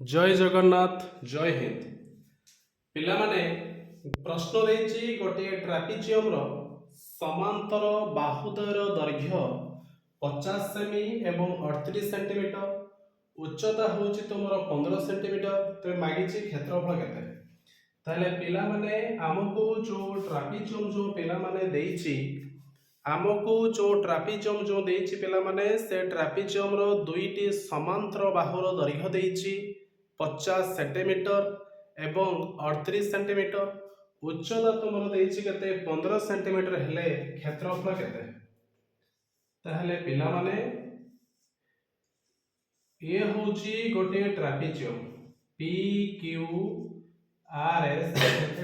जय जगन्नाथ जय हिंद पिला माने प्रश्न देछि गोटे ट्रापिजियम रो समांतर बाहुद्वयर दैर्घ्य 50 सेमी एवं 38 सेंटीमीटर उच्चता होछि तुमरो 15 सेंटीमीटर ते मागिछि क्षेत्रफल केते ताले पिला माने हमकु जो ट्रापिजियम जो पिला माने देछि आमको जो ट्रापिजियम जो देछि पिला माने से ट्रापिजियम रो दुईटी समांतर बाहुर दैर्घ्य देछि 50 सेंटीमीटर एवं 38 सेंटीमीटर उच्चता तुमर देछि केते 15 सेंटीमीटर हेले क्षेत्रफल केते ताहले पिला माने ये होछि गोटे ट्रापिजियम पी क्यू आर एस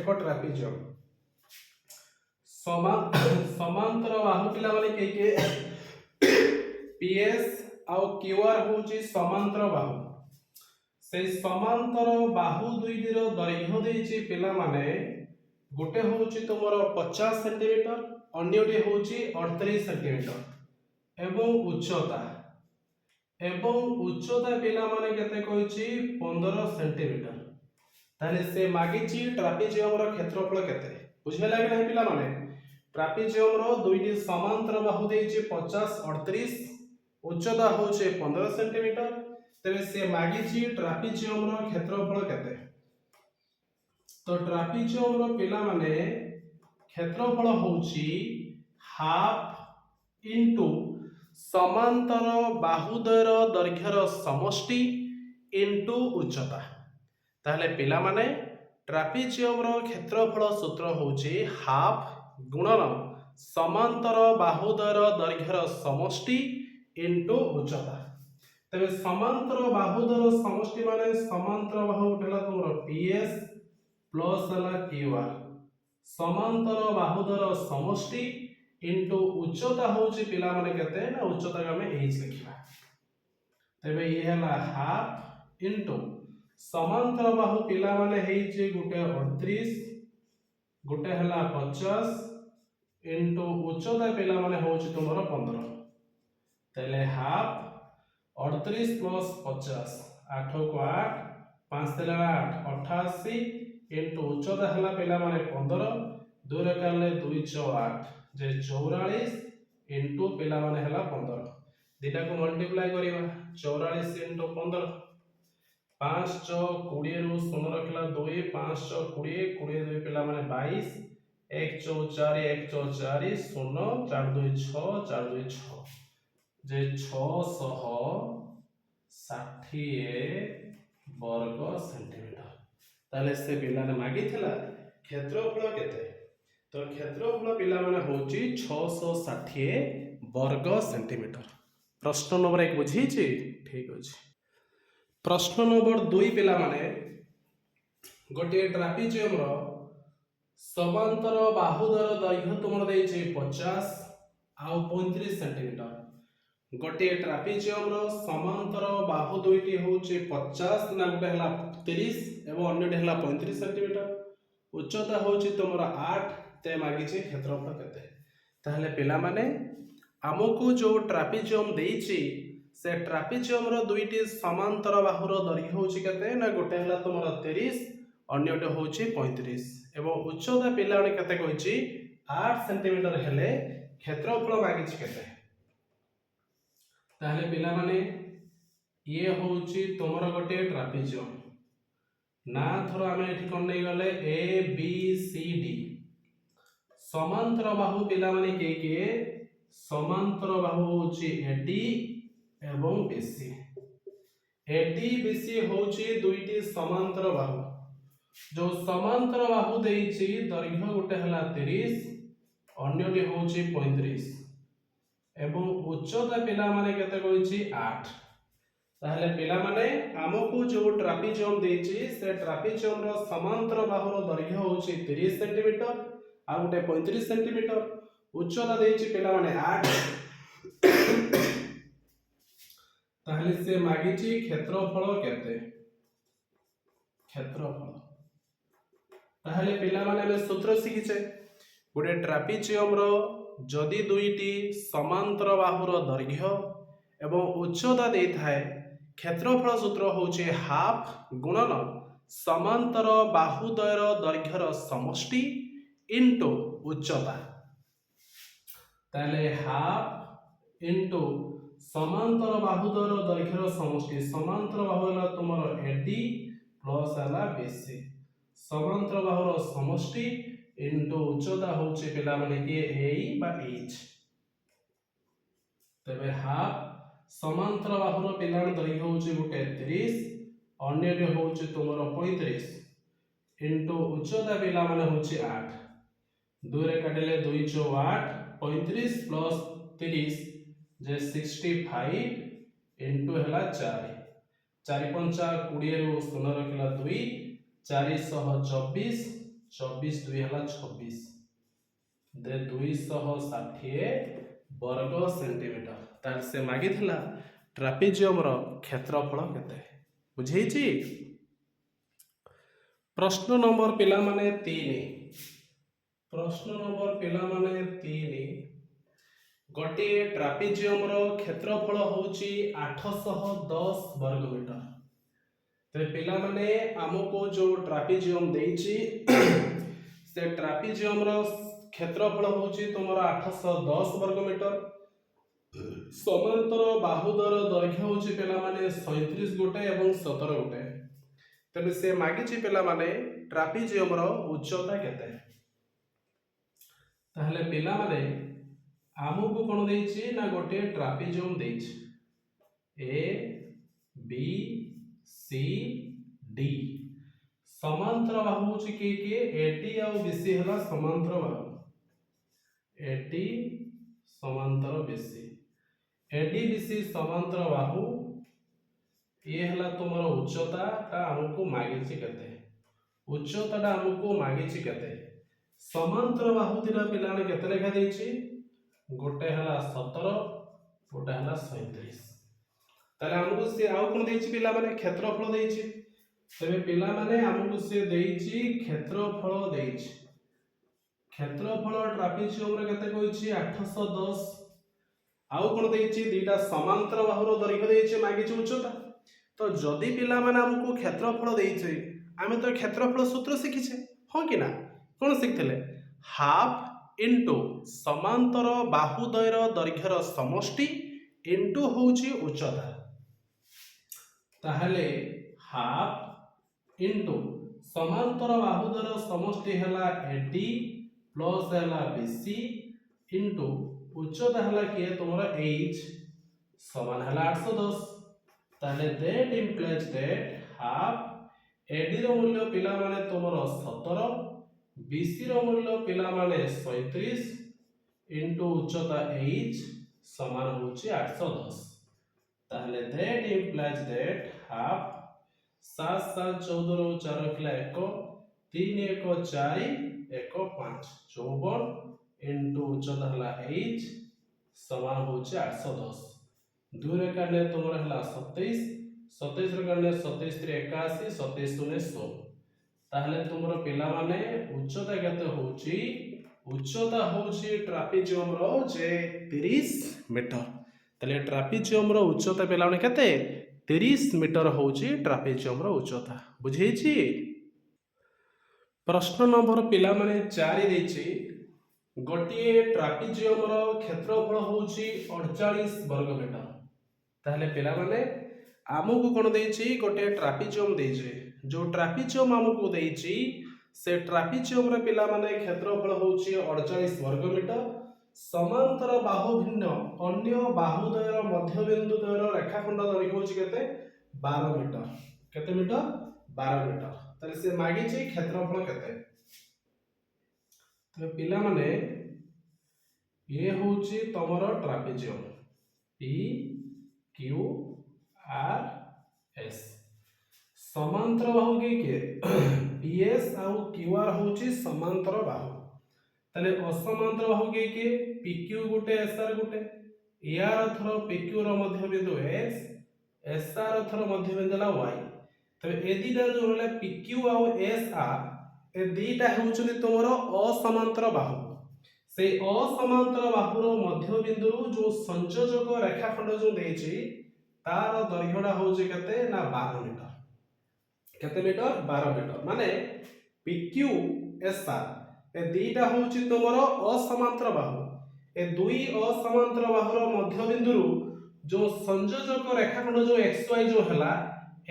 एक ट्रापिजियम समांतर बाहु पिला माने के पीएस आउ क्यूआर होछि समांतर बाहु से समांतर बाहु दुईटीर दैर्घ्य देछि पिला माने गोटे होछि तुमर 50 सेंटीमीटर अन्यटी होछि 38 सेंटीमीटर एवं उच्चता पिला माने केते कहछि 15 सेंटीमीटर ताले से मागिछि ट्रापिजियम रो क्षेत्रफल केते बुझे लागे नै पिला माने ट्रापिजियम रो दुईटी समांतर बाहु देछि 50 38 उच्चता होछि 15 सेंटीमीटर तेरे से मागिछि ट्रापिजियम रो क्षेत्रफल केते तो ट्रापिजियम रो पिला माने क्षेत्रफल होछि हाफ इनटू समांतर बाहुद्वयर दैर्घ्यर समष्टि इनटू उच्चता ताहले पिला माने ट्रापिजियम रो क्षेत्रफल सूत्र होछि हाफ गुणन समांतर बाहुद्वयर दैर्घ्यर समष्टि इनटू उच्चता तबे समांतर बाहुद्वयर समष्टि माने समांतर बाहु उठला तुमरो पीएस प्लस हला क्यूआर समांतर बाहुद्वयर समष्टि इनटू उच्चता होछि पिला माने केते ना उच्चता का में एच लिखिबा तबे ये हला हाफ इनटू समांतर बाहु पिला माने हेछि गुटे 38 गुटे हला 50 इनटू उच्चता पिला माने होछि तुमरो 15 तले हाफ 38 प्लस 50 8 को 8 5 तेला 8 88 इनटू उच्चता हला पिला माने 15 2 रे करले 2 6 8 जे 44 इनटू पिला माने हला 15 दिटा को मल्टीप्लाई करिवा 44 इनटू 15 5 6 20 रु 16 रखला 2 5 6 20 20 2 पिला माने 22 1 4 4 1 4 4 0 4 2 6 4 2 6 जे 660 वर्ग सेंटीमीटर ताले से पिला ने मागी थिला क्षेत्रफल केते तो क्षेत्रफल पिला माने होची 660 वर्ग सेंटीमीटर प्रश्न नंबर 1 बुझी छी ठीक अछि प्रश्न नंबर 2 पिला माने गोटे ट्रापिजियम रो समांतर बाहुद्वयर दैर्घ्य तुमर देछि 50 आ 35 सेंटीमीटर गोटे ट्रापिजियम रो समांतर बाहु दुईटी होछि 50 ना गोटे हला 30 एवं अन्यटी हला 35 सेंटीमीटर उच्चता होछि तुमरा 8 ते मागिछि क्षेत्रफल केते ताहले पिला माने हमकु जो ट्रापिजियम देछि से ट्रापिजियम रो दुईटी समांतर बाहुर दैर्घ्य होछि केते ना गोटे हला तुमरा 30 अन्यटी होछि 35 एवं उच्चता पिला ने केते कहछि 8 सेंटीमीटर हेले क्षेत्रफल मागिछि केते ताहले पिला माने ये होछि तुमरा गोटे ट्रापिजियम ना थरो आमे एठी कोन नै गले ए बी सी डी समांतर बाहु पिला माने के समांतर बाहु होछि एडी एवं बीसी एडी बीसी होछि दुईटी समांतर बाहु जो समांतर बाहु देछि दैर्घ्य गोटे हला 30 अन्यटी होछि 35 एवं उच्चता पिला माने केते कहछि 8 ताहले पिला माने हमकु जो ट्रापिजियम देछि से ट्रापिजियम रो समांतर बाहुर दैर्घ्य होछि 30 सेंटीमीटर आ गोटे 35 सेंटीमीटर उच्चता देछि पिला माने 8 ताहले से मागिछि क्षेत्रफल केते क्षेत्रफल ताहले पिला माने हम सूत्र सिखिछे गोटे ट्रापिजियम रो जदि दुईटी समांतर बाहुर दैर्घ्य एवं उच्चता देई थाए क्षेत्रफल सूत्र होचे हाफ गुणन समांतर बाहुद्वयर दैर्घ्यर समष्टि इंटू उच्चता। ताले हाफ इंटू समांतर बाहुद्वयर दैर्घ्यर समष्टि, समांतर बाहु है तुमर एडी प्लस है बीसी, समांतर बाहुर समष्टि इंटू उच्चता होचे पिला माने कि ए बा एच। तबे हाफ समांतर बाहुर पिला दैर्घ्य होचे गुटे 30 अन्य होचे तुमर 35 इंटू उच्चता पिला माने होचे 8, 2 रे काटिले 2 × 8 35 प्लस 30 जे 65 इंटू है 4, 4 पंचा 20 रु 0 रखिला 2 424 24 2 है 26 दे 260 वर्ग सेंटीमीटर। तार से मागी थिला ट्रापेजियम रो क्षेत्रफल केते बुझेछि। प्रश्न नंबर पिला माने 3, प्रश्न नंबर पिला माने 3 गोटे ट्रापेजियम रो क्षेत्रफल होची 810 वर्ग मीटर। तो पिला माने हमको जो ट्रापेजियम देछि से ट्रापेजियम रो क्षेत्रफल होची तुमरा 810 वर्ग मीटर। समांतर बाहुद्वयर दैर्घ्य होची पिला माने 37 गोटे एवं 17 गोटे। तबे से मागिछि पिला माने ट्रापेजियम रो उच्चता केते। ताहले पिला माने हमको कोन देछि ना गोटे ट्रापेजियम देछि ए बी सी डी। समांतर बाहु होची के एडी और बीसी हला समांतर बाहु, एडी समांतर बीसी, एडी बीसी समांतर बाहु ये हला तुमरा उच्चता ता हमको मागिछि केते, उच्चता ता हमको मागिछि केते। समांतर बाहु दिला पिलाने केते लेखा देछि गोटे हला 17 गोटे हला 37। ताले हमको से आउ कोन देछि पिला माने क्षेत्रफल देछि। तबे पिला माने हमको से देछि क्षेत्रफल देछि, क्षेत्रफल ट्रापेजियम रे केते कहछि 810। आउ कोन देछि दीटा समांतर बाहुर दैर्घ्य देछि मागिछि उच्चता। तो जदि पिला माने हमको क्षेत्रफल देछि आमे तो क्षेत्रफल सूत्र शिखिछे हो कि ना। कोन शिखथले हाफ इंटू समांतर बाहुद्वयर दैर्घ्यर समष्टि इंटू होछि उच्चता। ताहले हाफ इंटू समांतर बाहुद्वयर समष्टि हला एडी प्लस हला बीसी इंटू उच्चता हला के तुमरा एच समान हला 810। ताहले that implies that half AD रो मूल्य पिला माने तुमरा 17 बीसी रो मूल्य पिला माने 37 इंटू उच्चता एच समान होछि 810। ताहले दैट इंप्लाइज दैट हाफ 7 7 14 रो 4 रखला 1 3 1 4 1 5 54 इंटू उच्चता हला एच समान होछि 810। 2 रे काटले तुमरा हला 27 27 रे काटले 27 रे 81 27 दुने 100। ताहले तुमरा पिला माने उच्चता केते होछि, उच्चता होछि ट्रापेजियम रो जे 30 मीटर। ताले ट्रापेजियम रो उच्चता पिला माने केते 30 मीटर होछि ट्रापेजियम रो उच्चता बुझेछि। प्रश्न नंबर पिला माने 4 देछि गोटे ट्रापेजियम रो क्षेत्रफल होछि 48 वर्ग मीटर। ताहले पिला माने हमको कोन देछि गोटे ट्रापेजियम देछि, जो ट्रापेजियम हमको देछि से ट्रापेजियम रे पिला माने क्षेत्रफल होछि 48 वर्ग मीटर। समांतर बाहु भिन्न अन्य बाहुद्वयर मध्यबिंदु द्वयर रेखाखंड दैर्घ्य होछि केते 12 मीटर। केते मीटर 12 मीटर। ताले से मागिछि क्षेत्रफल केते। तो पिला माने ये होछि तमरो trapezium P Q R S. समांतर बाहु के पीएस आउ क्यूआर होछि समांतर बाहु। ताले असमांतर बाहु के पीक्यू गुटे एसआर गुटे, एआर थरो पीक्यू रो मध्य बिंदु एक्स, एसआर थरो मध्य बिंदु ला वाई। तो ए दीटा जो होला पीक्यू आउ एसआर ए दीटा होउछनि तोमरो असमांतर बाहु। से असमांतर बाहुर मध्य बिंदु जो संयोजक रेखाखंड जो देछि तार दैर्घ्यटा होउची केते ना 12 मीटर। केते मीटर 12 मीटर माने PQ SR ए दुईटा होउची तमर असमांतर बाहु ए दुई असमांतर बाहुर मध्य बिंदुरु जो संयोजक रेखाखंड जो XY जो हला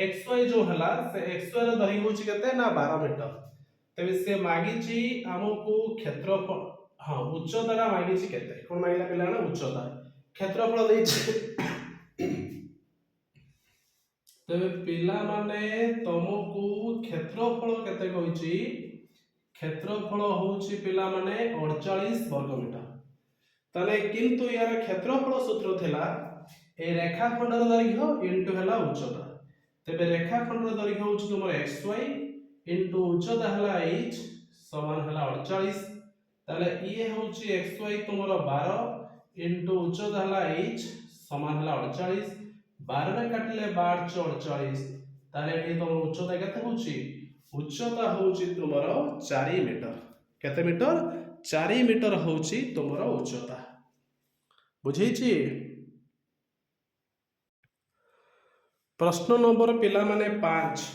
XY जो हला से XY ର दैर्घ्य होउची केते ना 12 मीटर। तबे से मागिची हमकु क्षेत्रफल हां उच्चता मागिची केते कोन मागिला पिला ना उच्चता क्षेत्रफल देइछि तबे पिला माने तुमको क्षेत्रफल केते कहिछि क्षेत्रफल होउछि पिला माने 48 वर्ग मीटर। तने किंतु यार क्षेत्रफल सूत्र थिला ए रेखाखंडर दैर्घ्य इनटू हला उच्चता। तबे रेखाखंडर दैर्घ्य होउछि तुमर xy इनटू उच्चता हला h समान हला 48। ताले ये होउछि xy तुमर 12 इनटू उच्चता हला h समान हला 48। 12 रे काटले 12 48 ताले एठी तुम उच्चता केते होउछि उच्चता होउछि तुमर 4 मीटर। केते मीटर 4 मीटर होउछि तुमर उच्चता। बुझैछि। प्रश्न नंबर पिला माने 5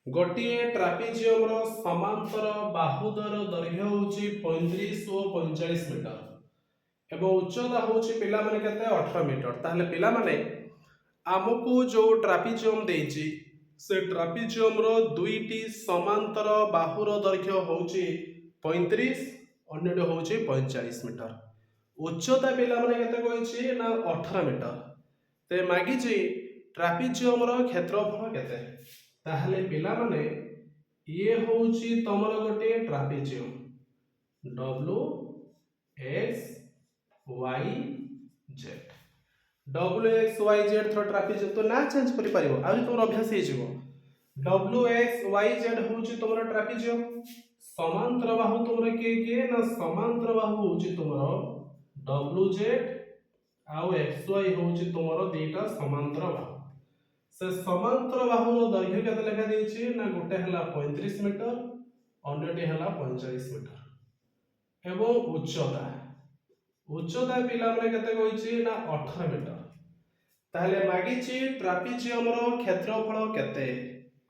गोटिए ट्रापेजियम रो समांतर बाहुदर दैर्घ्य होउछि 35 और 45 मीटर एवं उच्चता होउछि पिला माने केते 18 मीटर। ताले पिला माने आमको जो ट्रापेजियम देइछि से ट्रापेजियम रो दुईटी समांतर बाहुर दैर्घ्य होउछि 35 अन्यटी होउछि 45 मीटर। उच्चता पिला माने केते कहिछि ना 18 मीटर। ते मागिछि ट्रापेजियम रो क्षेत्रफल केते ताहले पिला माने ये होउछि तमर गोटे trapezium W X Y Z W X Y Z through trapezium तो ना चेंज करि परिबो आ तुम अभ्यास हे जिवो W X Y Z होउछि तुमर ट्रापेजियम समांतर बाहु तुमर के ना समांतर बाहु होउछि तुमर WZ आउ XY होउछि तुमर दुईटा समांतर बाहु। से समांतर बाहुर दैर्घ्य केते लेखा देछि ना गोटे हला 35 मीटर अन्यटी हला 45 मीटर एवं उच्चता उच्चता पिला माने केते कहिछि ना 18 मीटर। ताहले मागिछि ट्रापेजियम रो क्षेत्रफल केते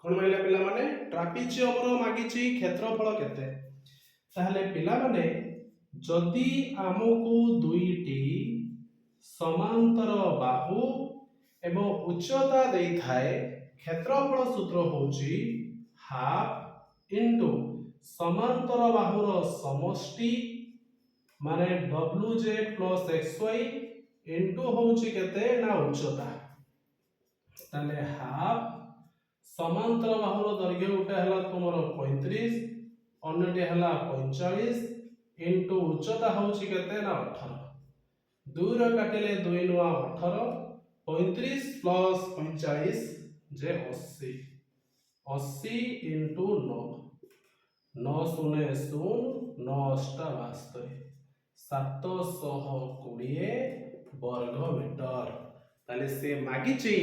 कोन माइला पिला माने ट्रापेजियम रो मागिछि क्षेत्रफल केते। ताहले पिला माने जदि हमकु दुईटी समांतर बाहु एवं उच्चता देई थाए क्षेत्रफल सूत्र होउछि हाफ इनटू समांतर बाहुर समष्टि माने WZ प्लस XY इनटू होउछि केते ना उच्चता। ताले हाफ समांतर बाहुर दैर्घ्य उठा हला तुमरो 35 अन्यटी हला 45 इनटू उच्चता होउछि केते ना 18। 2 रे काटिले 2 नुआ 18 35 प्लस 45 जे 80 80 इनटू 9 9 शून्य 0 9 अष्टा 72 720 वर्ग मीटर। ताले से मागिछि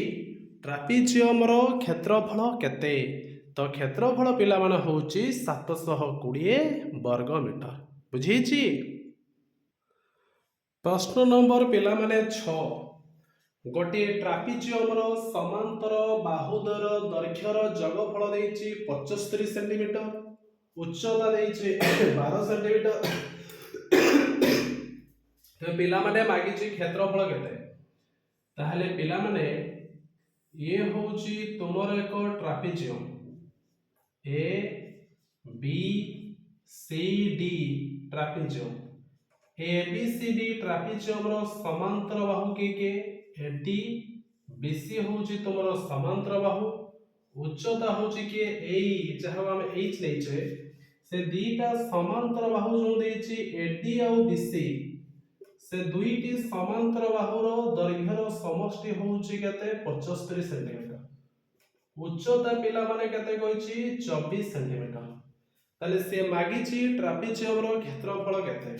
ट्रापेजियम रो क्षेत्रफल केते तो क्षेत्रफल पिला माने होउछि 720 वर्ग मीटर। बुझीछि। प्रश्न नंबर पिला माने 6 गोटे ट्रापेजियम रो समांतर बाहुदर दैर्घ्यर जोगफल देइछि 75 सेंटीमीटर उच्चता देइछि 12 सेंटीमीटर। तो पिला माने मागिछि क्षेत्रफल केते ताहले पिला माने ये होउछि तुमर एक trapezium A B C D trapezium A B C D trapezium रो समांतर बाहु के AD BC होउछि तुमर समांतर बाहु उच्चता होउछि के एई जहां हम H लेछे से दुईटा समांतर बाहु जो देछि AD और BC से दुईटी समांतर बाहुर दैर्घ्यर समष्टि होउछि केते 75 सेंटीमीटर उच्चता पिला माने केते कहिछि 24 सेंटीमीटर। ताले से मागिछि ट्रापेजियम रो क्षेत्रफल केते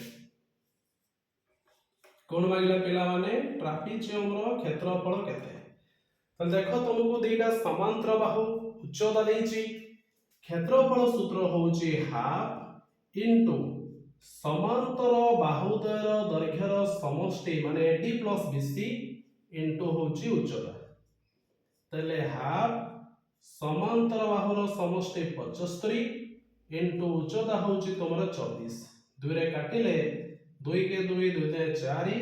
कोन मागिला पिला माने ट्रापेजियम रो क्षेत्रफल केते। तो देखो तुमको दुईटा समांतर बाहु उच्चता देछि क्षेत्रफल सूत्र होउछि हाफ इनटू समांतर बाहुद्वयर दैर्घ्यर समष्टि माने AD प्लस BC इनटू होउछि उच्चता। ତାହେଲେ ହାଫ୍ ସମାନ୍ତର ବାହୁର ସମଷ୍ଟି 75 ଇଣ୍ଟୁ ଉଚ୍ଚତା ହେଉଛି ତୁମର 24। ଦୁଇରେ କାଟିଲେ 2 के 2 2 × 4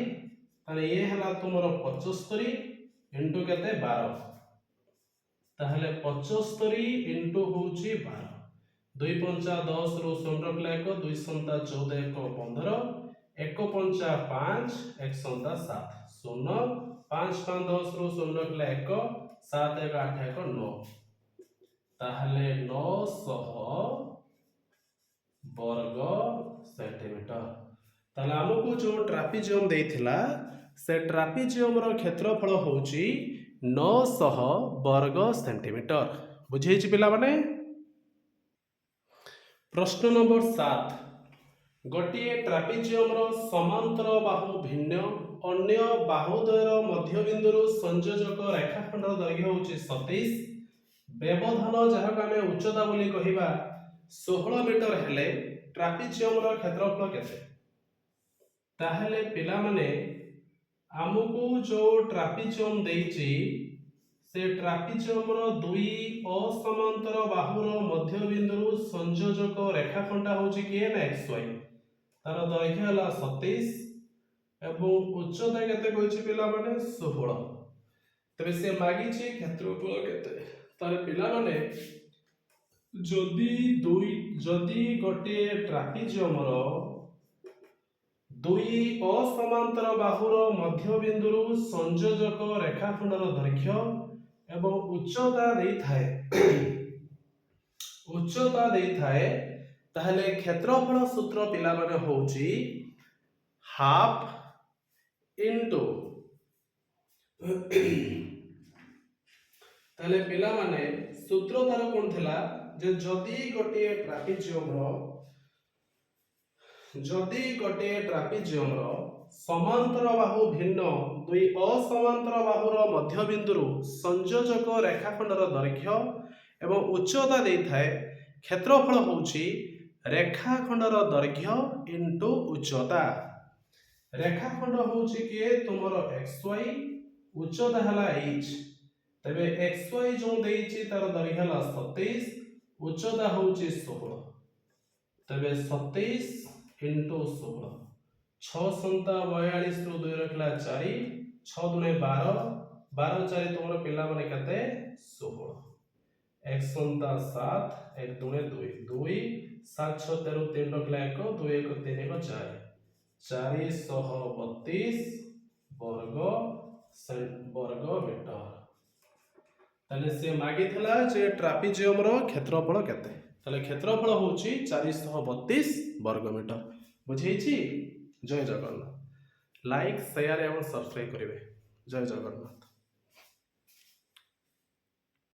ତାହେଲେ ଇଏ ହେଲା ତୁମର 75 ଇଣ୍ଟୁ କେତେ 12। ତାହେଲେ 75 ଇଣ୍ଟୁ ହେଉଛି 12। 2 ପଞ୍ଚା 10 ରୁ 0 ରଖିଲେ 1, 2 ସନ୍ତା 14 1 15, 1 ପଞ୍ଚା 5 1 ସନ୍ତା 7 0, 5 5 10 ରୁ 0 ରଖିଲେ 1, 7 1 8 1 9। ତାହେଲେ 900 ବର୍ଗ ସେଣ୍ଟିମିଟର। ତାହେଲେ ଆମକୁ ଯୋଉ ଟ୍ରାପିଜିୟମ ଦେଇଥିଲା ସେ ଟ୍ରାପିଜିୟମର କ୍ଷେତ୍ରଫଳ ହେଉଛି 900 ବର୍ଗ ସେଣ୍ଟିମିଟର। ବୁଝେଇଛି ପିଲାମାନେ? ପ୍ରଶ୍ନ ନମ୍ବର 7, ଗୋଟିଏ ଟ୍ରାପିଜିୟମର ସମାନ୍ତର ବାହୁ ଭିନ୍ନ ଅନ୍ୟ ବାହୁଦ୍ୱୟର ମଧ୍ୟବିନ୍ଦୁରୁ ସଂଯୋଜକ ରେଖାଖଣ୍ଡର ଦୈର୍ଘ୍ୟ ହେଉଛି 27। ବ୍ୟବଧାନ ଯାହାକୁ ଆମେ ଉଚ୍ଚତା ବୋଲି କହିବା 16 ମିଟର ହେଲେ ଟ୍ରାପିଜିୟମର କ୍ଷେତ୍ରଫଳ କେତେ? ତାହେଲେ ପିଲାମାନେ ଆମକୁ ଯୋଉ ଟ୍ରାପିଜିୟମ ଦେଇଛି ସେ ଟ୍ରାପିଜିୟମର ଦୁଇ ଅସମାନ୍ତର ବାହୁର ମଧ୍ୟବିନ୍ଦୁରୁ ସଂଯୋଜକ ରେଖାଖଣ୍ଡ ହେଉଛି କିଏ ନା XY। ତାର ଦୈର୍ଘ୍ୟ ହେଲା 27 ଏବଂ ଉଚ୍ଚତା କେତେ କହିଛି ପିଲାମାନେ 16। ତେବେ ସେ ମାଗିଛି କ୍ଷେତ୍ରଫଳ କେତେ? ତାହେଲେ ପିଲାମାନେ ଯଦି ଗୋଟିଏ ଟ୍ରାପିଜିୟମର ଦୁଇ ଅସମାନ୍ତର ବାହୁର ମଧ୍ୟବିନ୍ଦୁରୁ ସଂଯୋଜକ ରେଖାଖଣ୍ଡର ଦୈର୍ଘ୍ୟ ଏବଂ ଉଚ୍ଚତା ଦେଇଥାଏ ତାହେଲେ କ୍ଷେତ୍ରଫଳ ସୂତ୍ର ପିଲାମାନେ ହେଉଛି ହାଫ୍ ଇଣ୍ଟୁ ତାହେଲେ ପିଲାମାନେ ସୂତ୍ର ତାର କଣ ଥିଲା ଯେ ଯଦି ଗୋଟିଏ ଟ୍ରାପିଜିୟମର ସମାନ୍ତର ବାହୁ ଭିନ୍ନ ଦୁଇ ଅସମାନ୍ତର ବାହୁର ମଧ୍ୟବିନ୍ଦୁରୁ ସଂଯୋଜକ ରେଖାଖଣ୍ଡର ଦୈର୍ଘ୍ୟ ଏବଂ ଉଚ୍ଚତା ଦେଇଥାଏ କ୍ଷେତ୍ରଫଳ ହେଉଛି ରେଖାଖଣ୍ଡର ଦୈର୍ଘ୍ୟ ଇଣ୍ଟୁ ଉଚ୍ଚତା। ରେଖାଖଣ୍ଡ ହେଉଛି କିଏ ତୁମର XY, ଉଚ୍ଚତା ହେଲା h। ତେବେ XY ଯୋଉ ଦେଇଛି ତାର ଦୈର୍ଘ୍ୟ ହେଲା 27, ଉଚ୍ଚତା ହେଉଛି 16। ତେବେ 27 ଇଣ୍ଟୁ 16, 6 ସନ୍ତା 42 ରୁ 2 ରଖିଲା 4, 6 ଦୁନେ 12, 12 4 ତୁମର ପିଲାମାନେ କେତେ 16, 1 ସନ୍ତା 7, 1 ଦୁନେ 2, 2 7 6 13 3 ରଖିଲା 1, 2 1 3 1 4, 432 ବର୍ଗ ମିଟର। ତାହେଲେ ସେ ମାଗିଥିଲା ଯେ ଟ୍ରାପିଜିୟମର କ୍ଷେତ୍ରଫଳ କେତେ? ତାହେଲେ କ୍ଷେତ୍ରଫଳ ହେଉଛି 432 ବର୍ଗ ମିଟର। ବୁଝେଇଛି? ଜୟ ଜଗନ୍ନାଥ। ଲାଇକ୍, ସେୟାର ଏବଂ ସବସ୍କ୍ରାଇବ କରିବେ। ଜୟ ଜଗନ୍ନାଥ।